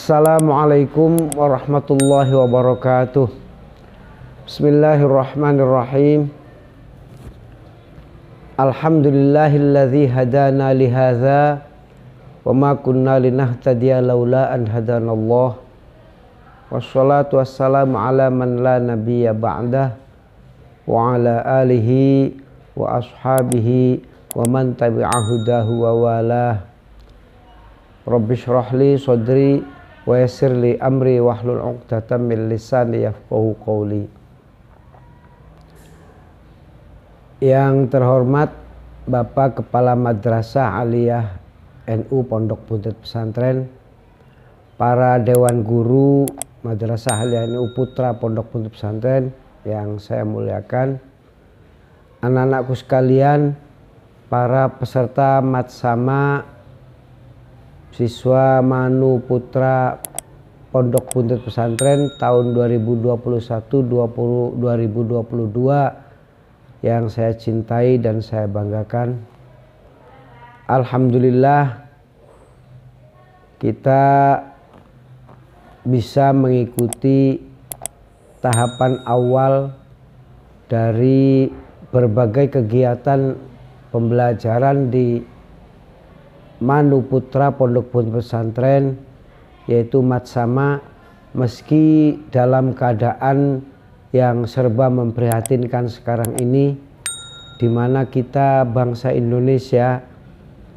Assalamualaikum warahmatullahi wabarakatuh. Bismillahirrahmanirrahim. Alhamdulillahilladzi hadana lihadza wa ma kunna linahtadiya laula an hadanallah. Wassalatu wassalamu ala man la nabiyya ba'dah wa ala alihi wa ashabihi wa man tabi'ahu dahu wa walah. Rabbi shrah li sadri wa yassir li amri wahlul 'uqdatam min lisani yafqahu qawli. Yang terhormat Bapak Kepala Madrasah Aliyah NU Pondok Buntut Pesantren, para Dewan Guru Madrasah Aliyah NU Putra Pondok Buntut Pesantren yang saya muliakan, anak-anakku sekalian, para peserta Matsama siswa Manu Putra Pondok Buntut Pesantren tahun 2021-2022 yang saya cintai dan saya banggakan. Alhamdulillah kita bisa mengikuti tahapan awal dari berbagai kegiatan pembelajaran di Manu Putra Pondok Buntut Pesantren, yaitu Matsama, meski dalam keadaan yang serba memprihatinkan sekarang ini, di mana kita bangsa Indonesia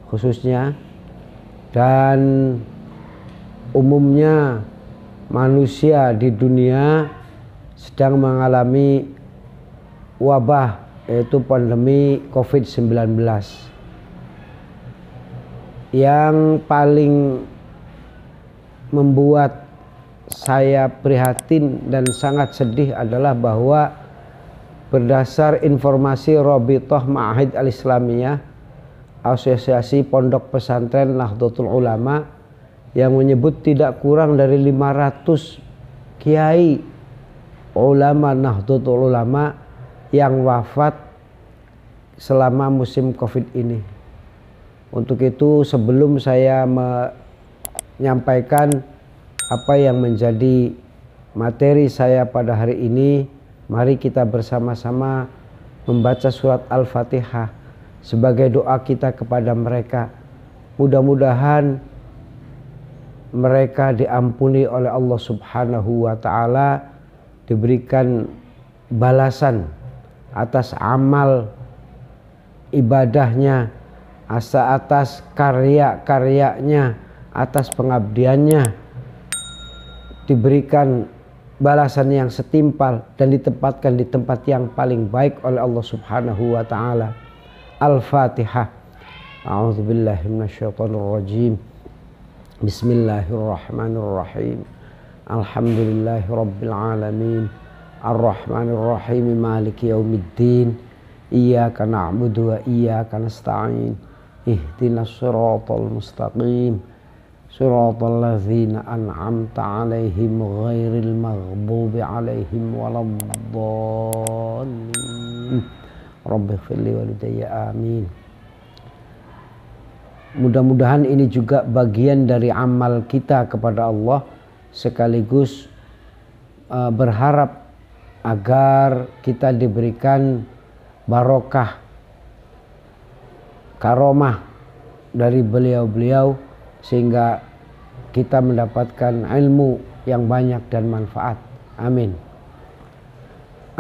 khususnya dan umumnya manusia di dunia sedang mengalami wabah, yaitu pandemi COVID-19. Yang paling membuat saya prihatin dan sangat sedih adalah bahwa berdasar informasi Rabithah Ma'ahid Al-Islamiyah, Asosiasi Pondok Pesantren Nahdlatul Ulama, yang menyebut tidak kurang dari 500 kiai ulama Nahdlatul Ulama yang wafat selama musim Covid ini. Untuk itu, sebelum saya menyampaikan apa yang menjadi materi saya pada hari ini, mari kita bersama-sama membaca surat Al-Fatihah sebagai doa kita kepada mereka. Mudah-mudahan mereka diampuni oleh Allah Subhanahu wa Ta'ala, diberikan balasan atas amal ibadahnya, atas karya-karyanya, atas pengabdiannya, diberikan balasan yang setimpal dan ditempatkan di tempat yang paling baik oleh Allah Subhanahu wa Ta'ala. Al-Fatihah. A'udzubillahi minasyaitonirrajim. Bismillahirrahmanirrahim. Alhamdulillahi rabbil alamin. Ar-Rahmanirrahim. Maliki yaumiddin. Iyyaka na'budu wa iyyaka nasta'in. Ihdinas siratal mustaqim, siratal ladzina an'amta 'alaihim ghairil maghdubi 'alaihim waladdallin. Rabbighfirli walidayya, amin. Mudah-mudahan ini juga bagian dari amal kita kepada Allah, sekaligus berharap agar kita diberikan barokah, karomah dari beliau-beliau, sehingga kita mendapatkan ilmu yang banyak dan manfaat. Amin.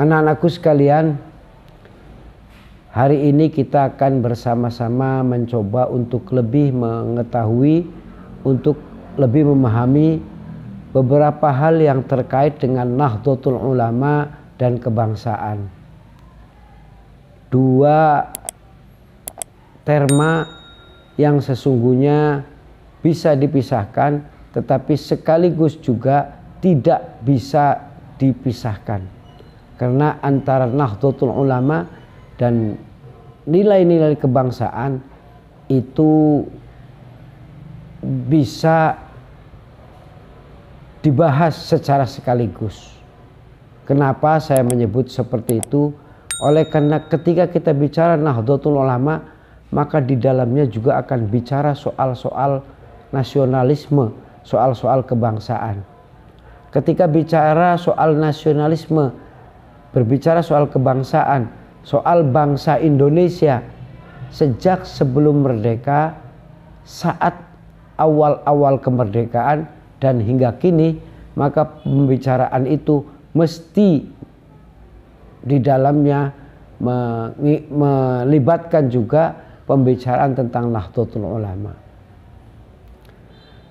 Anak-anakku sekalian, hari ini kita akan bersama-sama mencoba untuk lebih mengetahui, untuk lebih memahami beberapa hal yang terkait dengan Nahdlatul Ulama dan kebangsaan. Dua terma yang sesungguhnya bisa dipisahkan, tetapi sekaligus juga tidak bisa dipisahkan, karena antara Nahdlatul Ulama dan nilai-nilai kebangsaan itu bisa dibahas secara sekaligus. Kenapa saya menyebut seperti itu? Oleh karena ketika kita bicara Nahdlatul Ulama, maka di dalamnya juga akan bicara soal-soal nasionalisme soal-soal kebangsaan. Ketika bicara soal nasionalisme, berbicara soal kebangsaan, soal bangsa Indonesia, sejak sebelum merdeka, saat awal-awal kemerdekaan dan hingga kini, maka pembicaraan itu mesti di dalamnya melibatkan juga pembicaraan tentang Nahdlatul Ulama.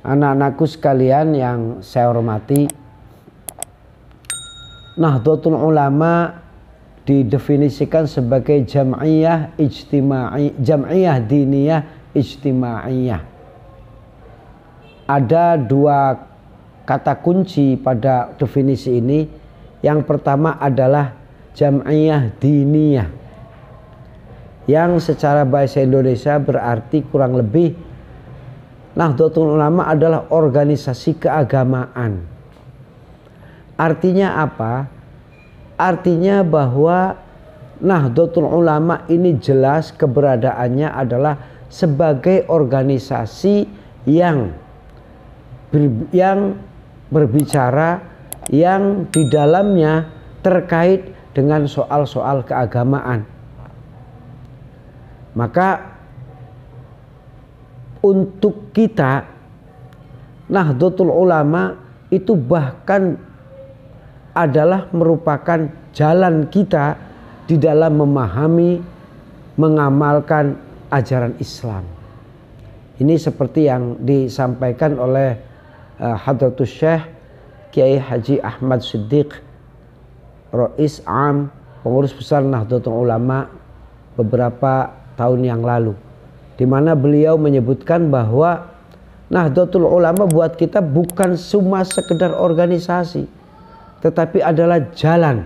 Anak-anakku sekalian yang saya hormati, Nahdlatul Ulama didefinisikan sebagai jam'iyah diniyah ijtimaiyah. Ada dua kata kunci pada definisi ini. Yang pertama adalah jam'iyah diniyah, yang secara bahasa Indonesia berarti kurang lebih Nahdlatul Ulama adalah organisasi keagamaan. Artinya apa? Artinya bahwa Nahdlatul Ulama ini jelas keberadaannya adalah sebagai organisasi yang berbicara, yang di dalamnya terkait dengan soal-soal keagamaan. Maka untuk kita, Nahdlatul Ulama itu bahkan adalah merupakan jalan kita di dalam memahami, mengamalkan ajaran Islam. Ini seperti yang disampaikan oleh Hadratus Syekh Kiai Haji Ahmad Siddiq, Rais Am, pengurus besar Nahdlatul Ulama beberapa tahun yang lalu, di mana beliau menyebutkan bahwa Nahdlatul Ulama buat kita bukan cuma sekedar organisasi, tetapi adalah jalan.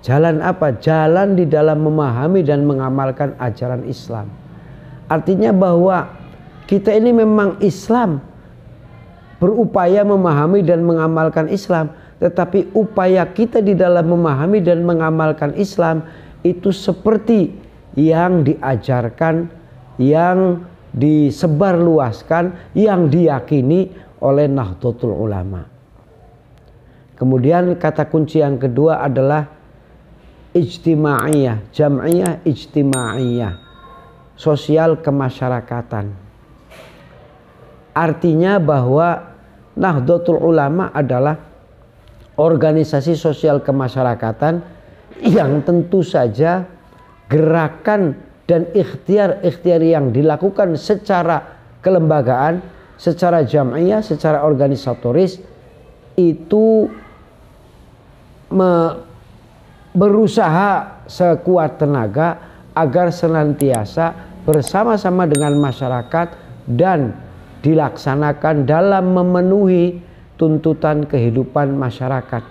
Jalan apa? Jalan di dalam memahami dan mengamalkan ajaran Islam. Artinya bahwa kita ini memang Islam, berupaya memahami dan mengamalkan Islam, tetapi upaya kita di dalam memahami dan mengamalkan Islam itu seperti yang diajarkan, yang disebarluaskan, yang diyakini oleh Nahdlatul Ulama. Kemudian kata kunci yang kedua adalah ijtimaiyah, jam'iyah ijtimaiyah, sosial kemasyarakatan. Artinya bahwa Nahdlatul Ulama adalah organisasi sosial kemasyarakatan yang tentu saja gerakan dan ikhtiar-ikhtiar yang dilakukan secara kelembagaan, secara jam'iyah, secara organisatoris itu berusaha sekuat tenaga agar senantiasa bersama-sama dengan masyarakat dan dilaksanakan dalam memenuhi tuntutan kehidupan masyarakat.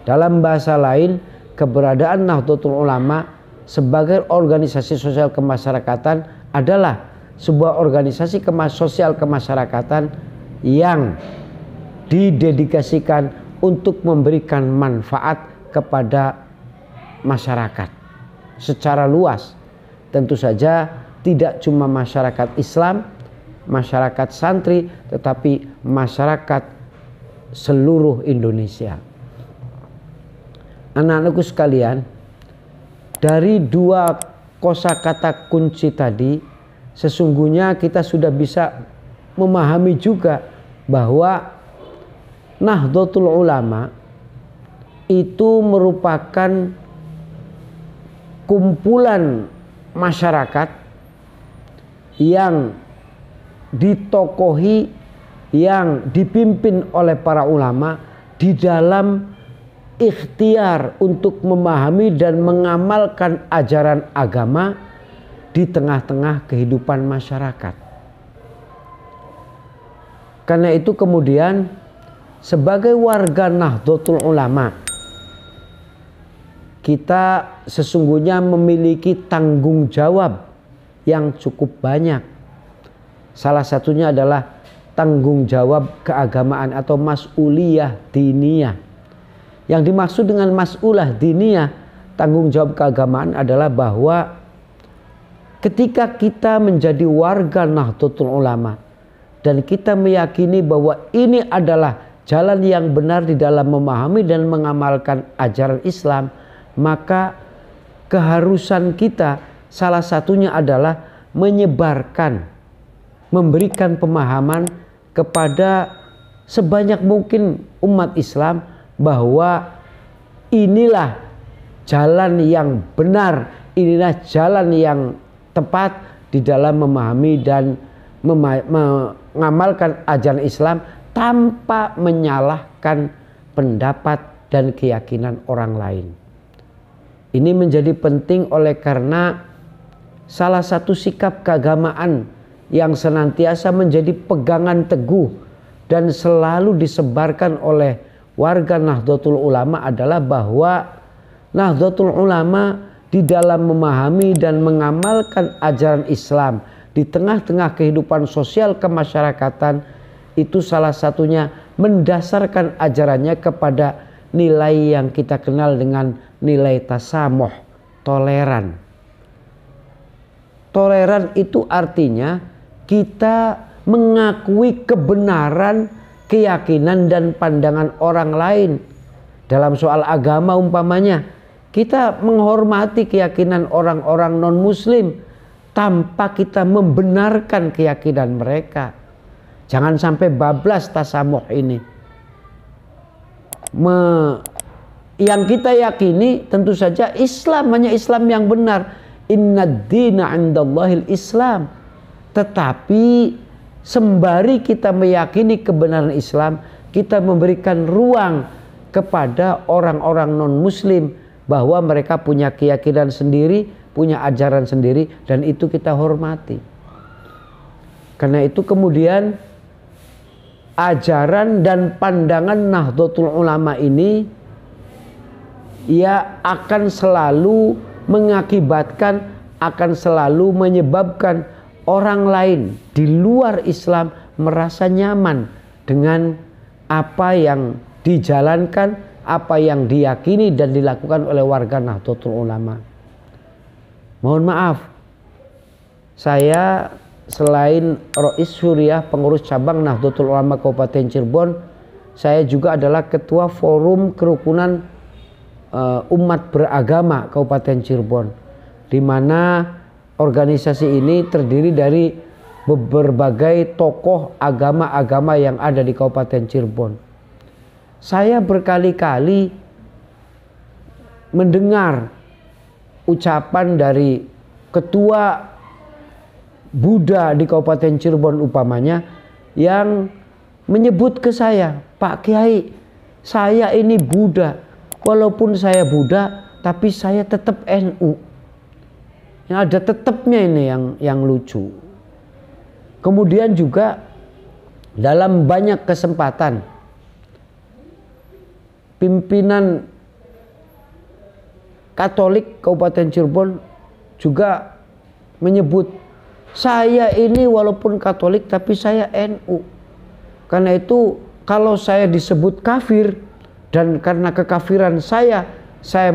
Dalam bahasa lain, keberadaan Nahdlatul Ulama sebagai organisasi sosial kemasyarakatan adalah sebuah organisasi sosial kemasyarakatan yang didedikasikan untuk memberikan manfaat kepada masyarakat secara luas. Tentu saja tidak cuma masyarakat Islam, masyarakat santri, tetapi masyarakat seluruh Indonesia. Anak-anakku sekalian, dari dua kosakata kunci tadi, sesungguhnya kita sudah bisa memahami juga bahwa Nahdlatul Ulama itu merupakan kumpulan masyarakat yang ditokohi, yang dipimpin oleh para ulama di dalam ikhtiar untuk memahami dan mengamalkan ajaran agama di tengah-tengah kehidupan masyarakat. Karena itu kemudian sebagai warga Nahdlatul Ulama, kita sesungguhnya memiliki tanggung jawab yang cukup banyak. Salah satunya adalah tanggung jawab keagamaan atau mas'uliyah diniyah. Yang dimaksud dengan mas'ulah diniyah, tanggung jawab keagamaan, adalah bahwa ketika kita menjadi warga Nahdlatul Ulama dan kita meyakini bahwa ini adalah jalan yang benar di dalam memahami dan mengamalkan ajaran Islam, maka keharusan kita salah satunya adalah menyebarkan, memberikan pemahaman kepada sebanyak mungkin umat Islam bahwa inilah jalan yang benar, inilah jalan yang tepat di dalam memahami dan mengamalkan ajaran Islam tanpa menyalahkan pendapat dan keyakinan orang lain. Ini menjadi penting oleh karena salah satu sikap keagamaan yang senantiasa menjadi pegangan teguh dan selalu disebarkan oleh warga Nahdlatul Ulama adalah bahwa Nahdlatul Ulama di dalam memahami dan mengamalkan ajaran Islam di tengah-tengah kehidupan sosial kemasyarakatan itu salah satunya mendasarkan ajarannya kepada nilai yang kita kenal dengan nilai tasamuh, toleran. Toleran itu artinya kita mengakui kebenaran, keyakinan dan pandangan orang lain. Dalam soal agama umpamanya, kita menghormati keyakinan orang-orang non-muslim tanpa kita membenarkan keyakinan mereka. Jangan sampai bablas tasamuh ini. Yang kita yakini tentu saja Islam, hanya Islam yang benar. Innad dina 'indallahil Islam. Tetapi sembari kita meyakini kebenaran Islam, kita memberikan ruang kepada orang-orang non-muslim bahwa mereka punya keyakinan sendiri, punya ajaran sendiri, dan itu kita hormati. Karena itu kemudian ajaran dan pandangan Nahdlatul Ulama ini ia akan selalu mengakibatkan, akan selalu menyebabkan orang lain di luar Islam merasa nyaman dengan apa yang dijalankan, apa yang diyakini dan dilakukan oleh warga Nahdlatul Ulama. Mohon maaf, saya selain Rois Suriah, pengurus cabang Nahdlatul Ulama Kabupaten Cirebon, saya juga adalah ketua forum kerukunan umat beragama Kabupaten Cirebon, di mana organisasi ini terdiri dari berbagai tokoh agama-agama yang ada di Kabupaten Cirebon. Saya berkali-kali mendengar ucapan dari ketua Buddha di Kabupaten Cirebon umpamanya yang menyebut ke saya, Pak Kiai, saya ini Buddha. Walaupun saya Buddha, tapi saya tetap NU. Yang ada tetapnya ini yang lucu. Kemudian juga dalam banyak kesempatan pimpinan Katolik Kabupaten Cirebon juga menyebut, saya ini walaupun Katolik tapi saya NU. Karena itu kalau saya disebut kafir dan karena kekafiran saya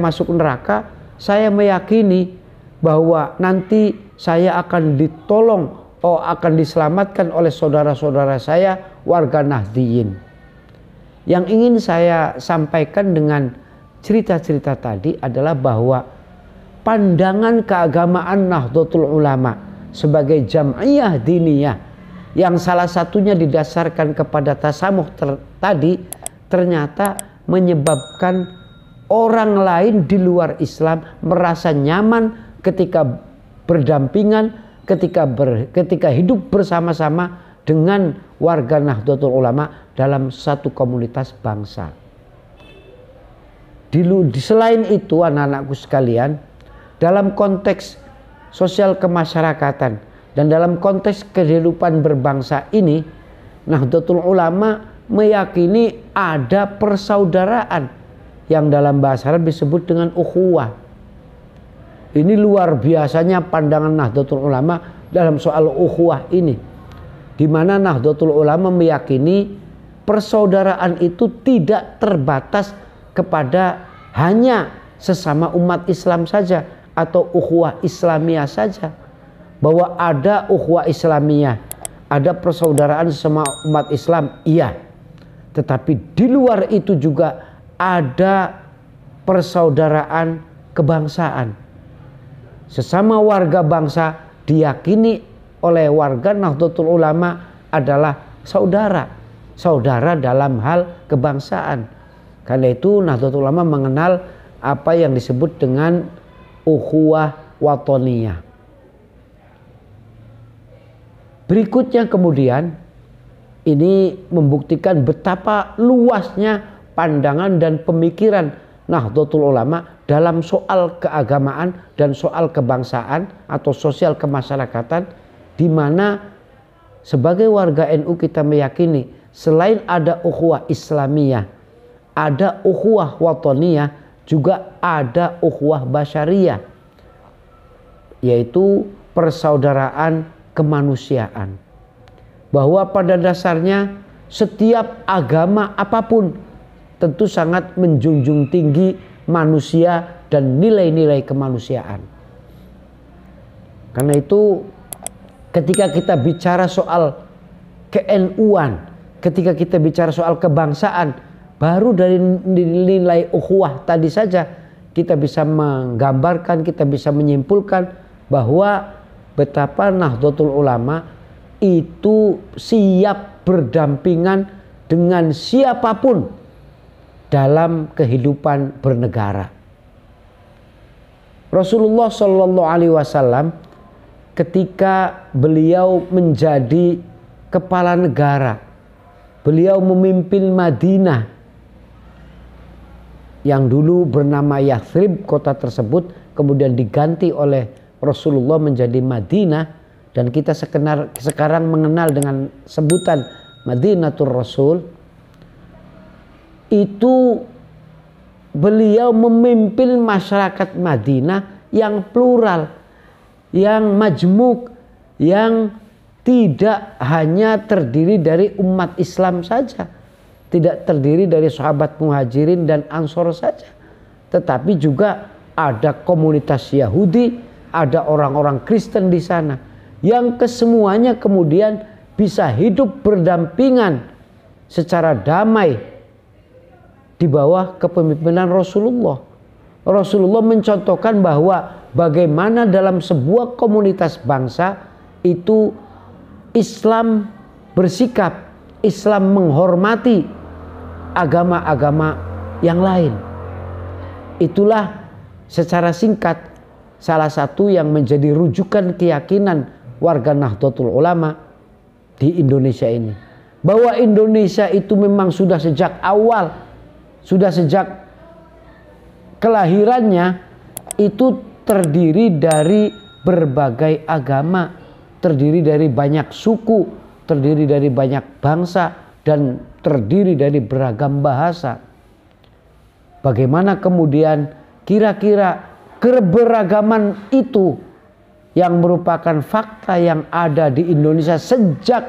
masuk neraka, saya meyakini bahwa nanti saya akan ditolong, akan diselamatkan oleh saudara-saudara saya warga Nahdliyin. Yang ingin saya sampaikan dengan cerita-cerita tadi adalah bahwa pandangan keagamaan Nahdlatul Ulama sebagai jam'iyah diniyah yang salah satunya didasarkan kepada tasamuh tadi ternyata menyebabkan orang lain di luar Islam merasa nyaman ketika berdampingan, ketika hidup bersama-sama dengan warga Nahdlatul Ulama dalam satu komunitas bangsa. Selain itu anak-anakku sekalian, dalam konteks sosial kemasyarakatan dan dalam konteks kehidupan berbangsa ini, Nahdlatul Ulama meyakini ada persaudaraan yang dalam bahasa Arab disebut dengan ukhuwah. Ini luar biasanya pandangan Nahdlatul Ulama dalam soal ukhuwah ini, di mana Nahdlatul Ulama meyakini persaudaraan itu tidak terbatas kepada hanya sesama umat Islam saja atau ukhuwah Islamiyah saja, bahwa ada ukhuwah Islamiyah, ada persaudaraan sama umat Islam, iya. Tetapi di luar itu juga ada persaudaraan kebangsaan. Sesama warga bangsa diyakini oleh warga Nahdlatul Ulama adalah saudara. Saudara dalam hal kebangsaan. Karena itu Nahdlatul Ulama mengenal apa yang disebut dengan ukhuwah watoniyah. Berikutnya kemudian ini membuktikan betapa luasnya pandangan dan pemikiran Nahdlatul Ulama dalam soal keagamaan dan soal kebangsaan atau sosial kemasyarakatan, di mana sebagai warga NU kita meyakini selain ada ukhuwah Islamiyah, ada ukhuwah watoniyah, juga ada ukhuwah basyariyah, yaitu persaudaraan kemanusiaan. Bahwa pada dasarnya setiap agama apapun tentu sangat menjunjung tinggi manusia dan nilai-nilai kemanusiaan. Karena itu ketika kita bicara soal ke-NU-an, ketika kita bicara soal kebangsaan, baru dari nilai ukhuwah tadi saja kita bisa menggambarkan, kita bisa menyimpulkan bahwa betapa Nahdlatul Ulama itu siap berdampingan dengan siapapun dalam kehidupan bernegara. Rasulullah Shallallahu Alaihi Wasallam ketika beliau menjadi kepala negara, beliau memimpin Madinah yang dulu bernama Yathrib, kota tersebut kemudian diganti oleh Rasulullah menjadi Madinah, dan kita sekarang mengenal dengan sebutan Madinatul Rasul. Itu beliau memimpin masyarakat Madinah yang plural, yang majmuk, yang tidak hanya terdiri dari umat Islam saja, tidak terdiri dari sahabat Muhajirin dan Ansor saja, tetapi juga ada komunitas Yahudi, ada orang-orang Kristen di sana, yang kesemuanya kemudian bisa hidup berdampingan secara damai di bawah kepemimpinan Rasulullah. Rasulullah mencontohkan bahwa bagaimana dalam sebuah komunitas bangsa itu Islam bersikap, Islam menghormati agama-agama yang lain. Itulah secara singkat salah satu yang menjadi rujukan keyakinan warga Nahdlatul Ulama di Indonesia ini. Bahwa Indonesia itu memang sudah sejak awal, sudah sejak kelahirannya itu terdiri dari berbagai agama, terdiri dari banyak suku, terdiri dari banyak bangsa, dan terdiri dari beragam bahasa. Bagaimana kemudian kira-kira keberagaman itu yang merupakan fakta yang ada di Indonesia sejak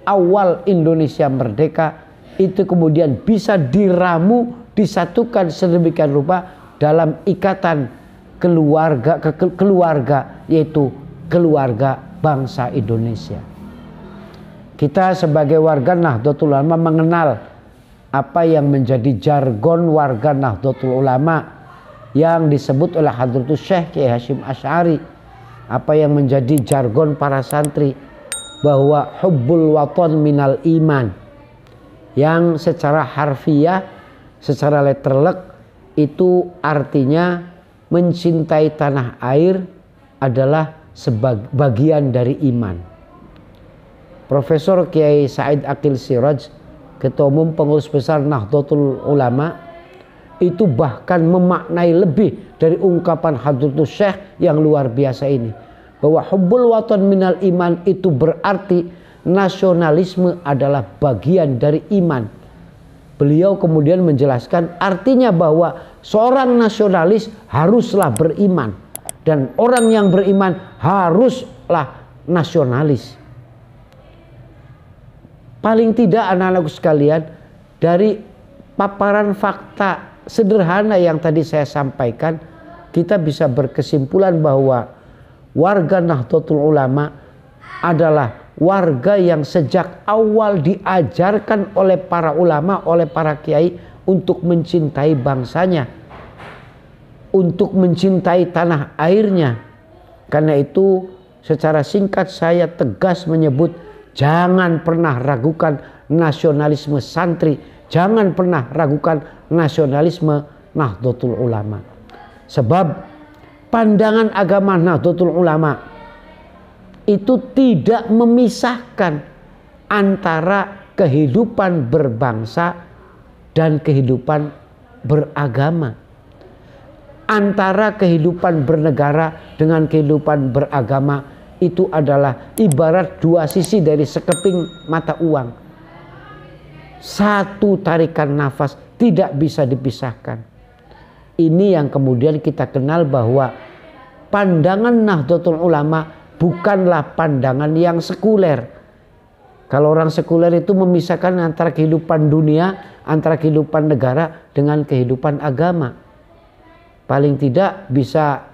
awal Indonesia merdeka itu kemudian bisa diramu, disatukan sedemikian rupa dalam ikatan keluarga, yaitu keluarga bangsa Indonesia. Kita sebagai warga Nahdlatul Ulama mengenal apa yang menjadi jargon warga Nahdlatul Ulama yang disebut oleh Hadratus Syekh Kiai Hasyim Asy'ari, apa yang menjadi jargon para santri, bahwa hubbul waton minal iman, yang secara harfiah, secara letterlek itu artinya mencintai tanah air adalah sebagian dari iman. Profesor Kiai Said Aqil Siraj, Ketua Umum Pengurus Besar Nahdlatul Ulama, itu bahkan memaknai lebih dari ungkapan Hadratus Syekh yang luar biasa ini, bahwa hubbul waton minal iman itu berarti nasionalisme adalah bagian dari iman. Beliau kemudian menjelaskan artinya bahwa seorang nasionalis haruslah beriman, dan orang yang beriman haruslah nasionalis. Paling tidak anak-anakku sekalian, dari paparan fakta sederhana yang tadi saya sampaikan, kita bisa berkesimpulan bahwa warga Nahdlatul Ulama adalah warga yang sejak awal diajarkan oleh para ulama, oleh para kiai untuk mencintai bangsanya, untuk mencintai tanah airnya. Karena itu secara singkat saya tegas menyebut, jangan pernah ragukan nasionalisme santri, jangan pernah ragukan nasionalisme Nahdlatul Ulama. Sebab pandangan agama Nahdlatul Ulama itu tidak memisahkan antara kehidupan berbangsa dan kehidupan beragama, antara kehidupan bernegara dengan kehidupan beragama. Itu adalah ibarat dua sisi dari sekeping mata uang, satu tarikan nafas, tidak bisa dipisahkan. Ini yang kemudian kita kenal bahwa pandangan Nahdlatul Ulama bukanlah pandangan yang sekuler. Kalau orang sekuler itu memisahkan antara kehidupan dunia, antara kehidupan negara dengan kehidupan agama. Paling tidak bisa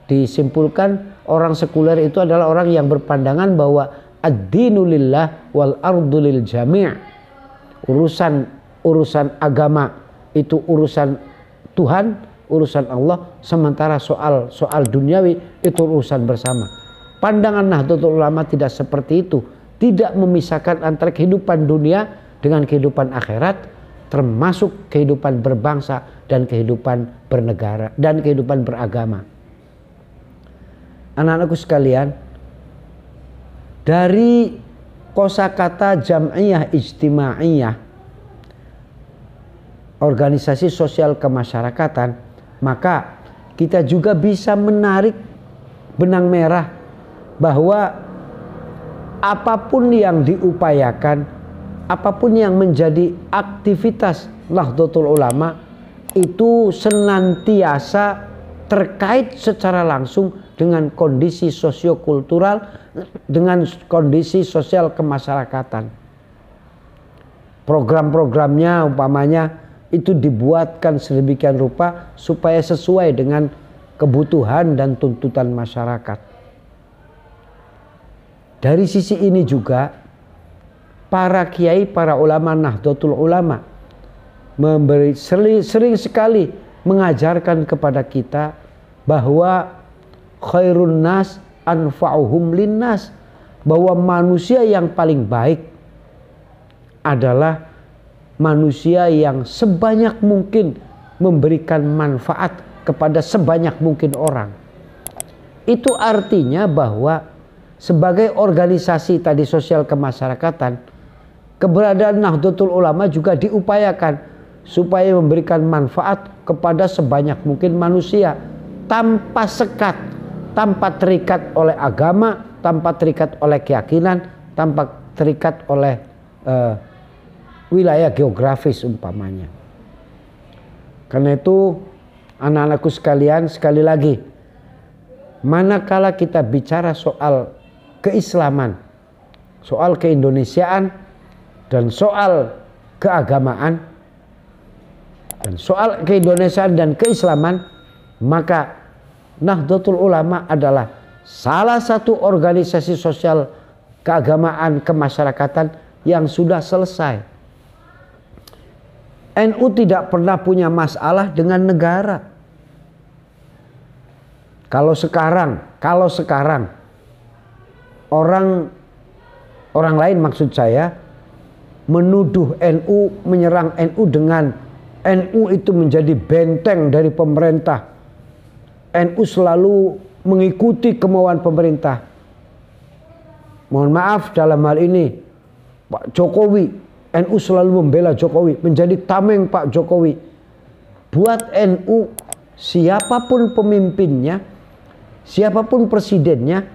disimpulkan orang sekuler itu adalah orang yang berpandangan bahwa ad-dinu lillah wal ardu lil jami'. Urusan agama itu urusan Tuhan, urusan Allah, sementara soal duniawi itu urusan bersama. Pandangan Nahdlatul Ulama tidak seperti itu, tidak memisahkan antara kehidupan dunia dengan kehidupan akhirat, termasuk kehidupan berbangsa dan kehidupan bernegara dan kehidupan beragama. Anak-anakku sekalian, dari kosakata jam'iyah ijtimaiyah, organisasi sosial kemasyarakatan, maka kita juga bisa menarik benang merah bahwa apapun yang diupayakan, apapun yang menjadi aktivitas Nahdlatul Ulama itu senantiasa terkait secara langsung dengan kondisi sosiokultural, dengan kondisi sosial kemasyarakatan. Program-programnya umpamanya itu dibuatkan sedemikian rupa supaya sesuai dengan kebutuhan dan tuntutan masyarakat. Dari sisi ini juga para kiai, para ulama Nahdlatul Ulama sering sekali mengajarkan kepada kita bahwa khairun nas anfa'uhum linnas, bahwa manusia yang paling baik adalah manusia yang sebanyak mungkin memberikan manfaat kepada sebanyak mungkin orang. Itu artinya bahwa sebagai organisasi tadi sosial kemasyarakatan, keberadaan Nahdlatul Ulama juga diupayakan supaya memberikan manfaat kepada sebanyak mungkin manusia tanpa sekat, tanpa terikat oleh agama, tanpa terikat oleh keyakinan, tanpa terikat oleh wilayah geografis umpamanya. Karena itu anak-anakku sekalian, sekali lagi, manakala kita bicara soal keislaman, soal keindonesiaan, dan soal keagamaan, dan soal keindonesiaan dan keislaman, maka Nahdlatul Ulama adalah salah satu organisasi sosial keagamaan kemasyarakatan yang sudah selesai. NU tidak pernah punya masalah dengan negara. Kalau sekarang orang lain maksud saya menuduh NU, menyerang NU dengan NU itu menjadi benteng dari pemerintah, NU selalu mengikuti kemauan pemerintah. Mohon maaf dalam hal ini Pak Jokowi, NU selalu membela Jokowi, menjadi tameng Pak Jokowi. Buat NU siapapun pemimpinnya, siapapun presidennya,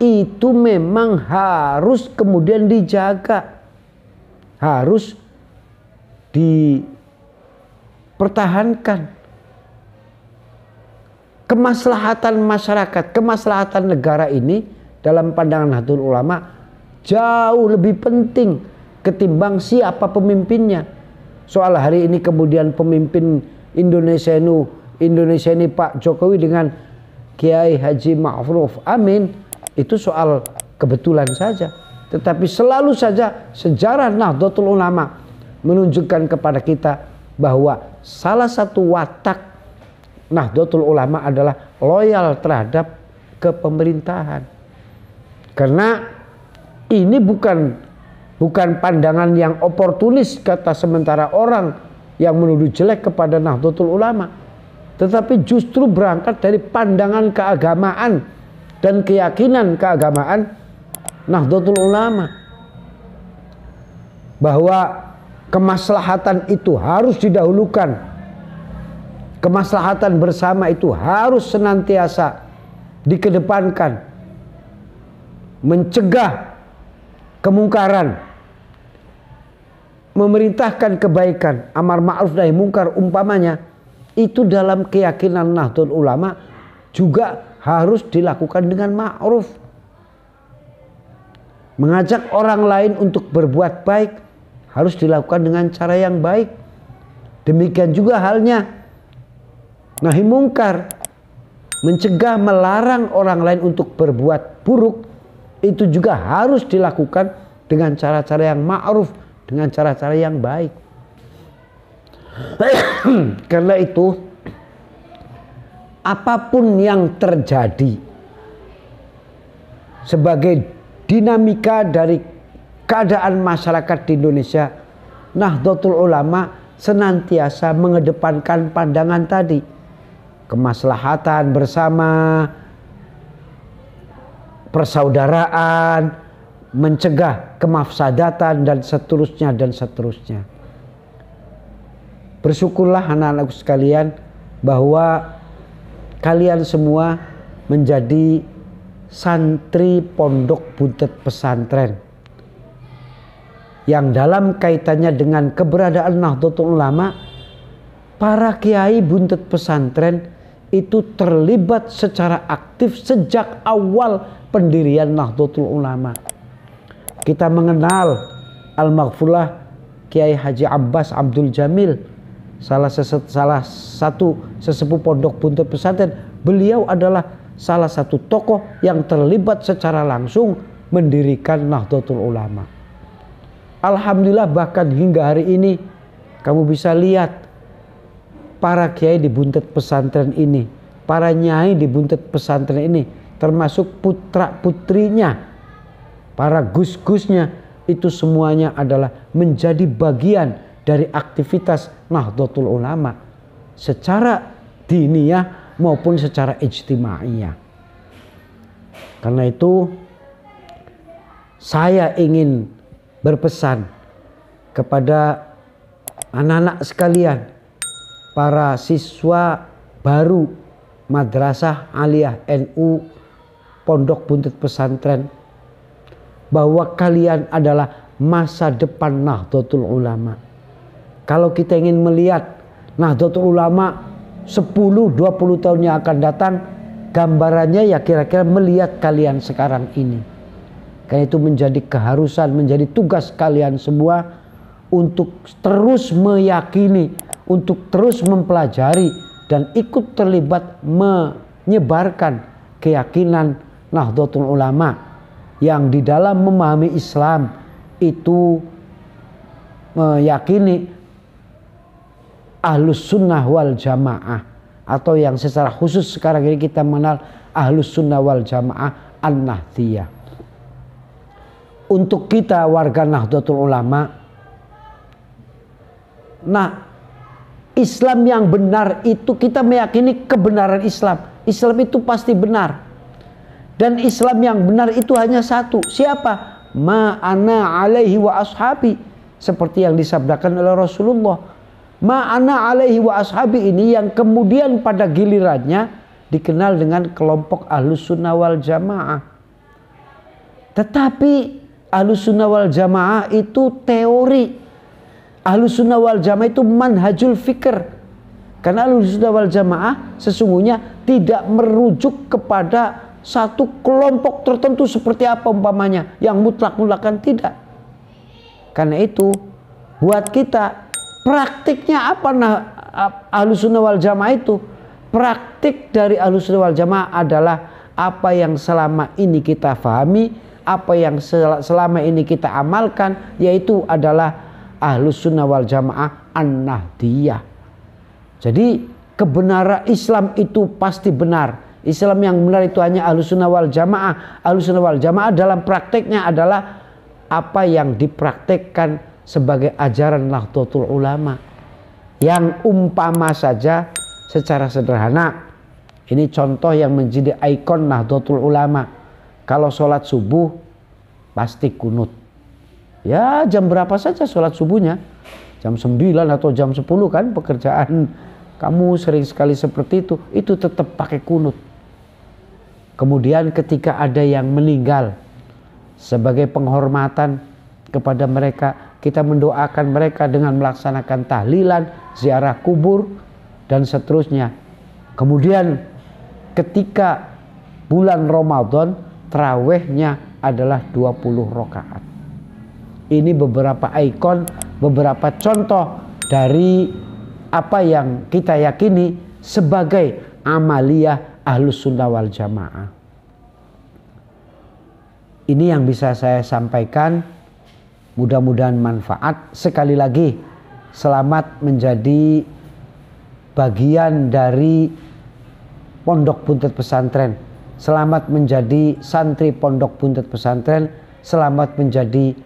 itu memang harus kemudian dijaga, harus dipertahankan. Kemaslahatan masyarakat, kemaslahatan negara ini dalam pandangan Nahdlatul Ulama jauh lebih penting ketimbang siapa pemimpinnya. Soal hari ini kemudian pemimpin Indonesia ini Pak Jokowi dengan Kiai Haji Ma'ruf Amin, itu soal kebetulan saja. tetapi selalu saja sejarah Nahdlatul Ulama menunjukkan kepada kita bahwa salah satu watak Nahdlatul Ulama adalah loyal terhadap kepemerintahan. Karena ini bukan pandangan yang oportunis kata sementara orang yang menuduh jelek kepada Nahdlatul Ulama, tetapi justru berangkat dari pandangan keagamaan dan keyakinan keagamaan Nahdlatul Ulama, bahwa kemaslahatan itu harus didahulukan, kemaslahatan bersama itu harus senantiasa dikedepankan, mencegah kemungkaran, memerintahkan kebaikan, amar ma'ruf nahi mungkar umpamanya, itu dalam keyakinan Nahdlatul Ulama juga harus dilakukan dengan ma'ruf. Mengajak orang lain untuk berbuat baik harus dilakukan dengan cara yang baik. Demikian juga halnya nahi mungkar, mencegah, melarang orang lain untuk berbuat buruk, itu juga harus dilakukan dengan cara-cara yang ma'ruf, dengan cara-cara yang baik. Karena itu apapun yang terjadi sebagai dinamika dari keadaan masyarakat di Indonesia, Nahdlatul Ulama senantiasa mengedepankan pandangan tadi, kemaslahatan bersama, persaudaraan, mencegah kemafsadatan, dan seterusnya dan seterusnya. Bersyukurlah anak-anakku sekalian bahwa kalian semua menjadi santri pondok Buntet Pesantren yang dalam kaitannya dengan keberadaan Nahdlatul Ulama, para kiai Buntet Pesantren itu terlibat secara aktif sejak awal pendirian Nahdlatul Ulama. Kita mengenal Al-Maghfurlah Kiai Haji Abbas Abdul Jamil, salah satu sesepuh pondok Buntet Pesantren. Beliau adalah salah satu tokoh yang terlibat secara langsung mendirikan Nahdlatul Ulama. Alhamdulillah, bahkan hingga hari ini kamu bisa lihat para kiai di Buntet Pesantren ini, para nyai di Buntet Pesantren ini, termasuk putra putrinya, para gus-gusnya, itu semuanya adalah menjadi bagian dari aktivitas Nahdlatul Ulama secara diniyah maupun secara ijtimaiyah. Karena itu saya ingin berpesan kepada anak-anak sekalian, para siswa baru Madrasah Aliyah NU Pondok Buntet Pesantren, bahwa kalian adalah masa depan Nahdlatul Ulama. Kalau kita ingin melihat Nahdlatul Ulama 10-20 tahun yang akan datang, gambarannya ya kira-kira melihat kalian sekarang ini. Karena itu menjadi keharusan, menjadi tugas kalian semua untuk terus meyakini, untuk terus mempelajari dan ikut terlibat menyebarkan keyakinan Nahdlatul Ulama yang di dalam memahami Islam itu meyakini Ahlus Sunnah wal Jamaah, atau yang secara khusus sekarang ini kita mengenal Ahlus Sunnah wal Jamaah An-Nahdliyah. Untuk kita warga Nahdlatul Ulama, nah, Islam yang benar itu kita meyakini kebenaran Islam. Islam itu pasti benar. Dan Islam yang benar itu hanya satu. Siapa? Ma ana alaihi wa ashabi. Seperti yang disabdakan oleh Rasulullah. Ma ana alaihi wa ashabi ini yang kemudian pada gilirannya dikenal dengan kelompok Ahlus Sunnah wal Jamaah. Tetapi Ahlus Sunnah wal Jamaah itu teori. Ahlus Sunnah wal Jamaah itu manhajul fikr. Karena Ahlus Sunnah wal Jamaah sesungguhnya tidak merujuk kepada satu kelompok tertentu seperti apa umpamanya, yang mutlak-mutlakan tidak. Karena itu buat kita praktiknya apa Ahlus Sunnah wal Jamaah itu? Praktik dari Ahlus Sunnah wal Jamaah adalah apa yang selama ini kita pahami, apa yang selama ini kita amalkan, yaitu adalah Ahlus Sunnah wal Jamaah An-Nahdiyah. Jadi kebenaran Islam itu pasti benar. Islam yang benar itu hanya Ahlus Sunnah wal Jamaah. Ahlus Sunnah wal Jamaah dalam prakteknya adalah apa yang dipraktekkan sebagai ajaran Nahdlatul Ulama, yang umpama saja secara sederhana. Ini contoh yang menjadi ikon Nahdlatul Ulama. Kalau sholat subuh pasti kunut. Ya jam berapa saja sholat subuhnya, jam 9 atau jam 10 kan pekerjaan kamu sering sekali seperti itu tetap pakai kunut. Kemudian ketika ada yang meninggal, sebagai penghormatan kepada mereka, kita mendoakan mereka dengan melaksanakan tahlilan, ziarah kubur, dan seterusnya. Kemudian ketika bulan Ramadan, tarawihnya adalah 20 rakaat. Ini beberapa ikon, beberapa contoh dari apa yang kita yakini sebagai amaliyah Ahlus Sunnah wal Jamaah. Ini yang bisa saya sampaikan, mudah-mudahan manfaat. Sekali lagi, selamat menjadi bagian dari Pondok Buntut Pesantren. Selamat menjadi santri Pondok Buntut Pesantren. Selamat menjadi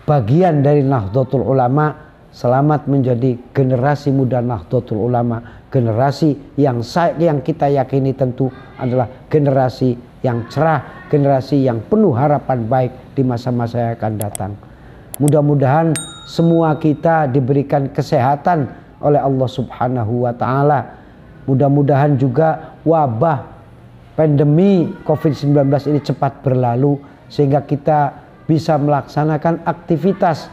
bagian dari Nahdlatul Ulama. Selamat menjadi generasi muda Nahdlatul Ulama, generasi yang kita yakini tentu adalah generasi yang cerah, generasi yang penuh harapan baik di masa-masa yang akan datang. Mudah-mudahan semua kita diberikan kesehatan oleh Allah Subhanahu wa taala. Mudah-mudahan juga wabah pandemi COVID-19 ini cepat berlalu sehingga kita bisa melaksanakan aktivitas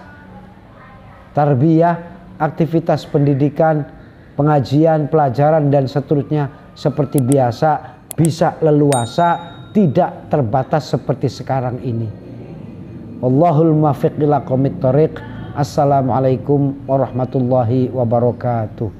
tarbiyah, aktivitas pendidikan, pengajian, pelajaran dan seterusnya seperti biasa, bisa leluasa, tidak terbatas seperti sekarang ini. Wallahul muwaffiq ila aqwamit thoriq. Assalamualaikum warahmatullahi wabarakatuh.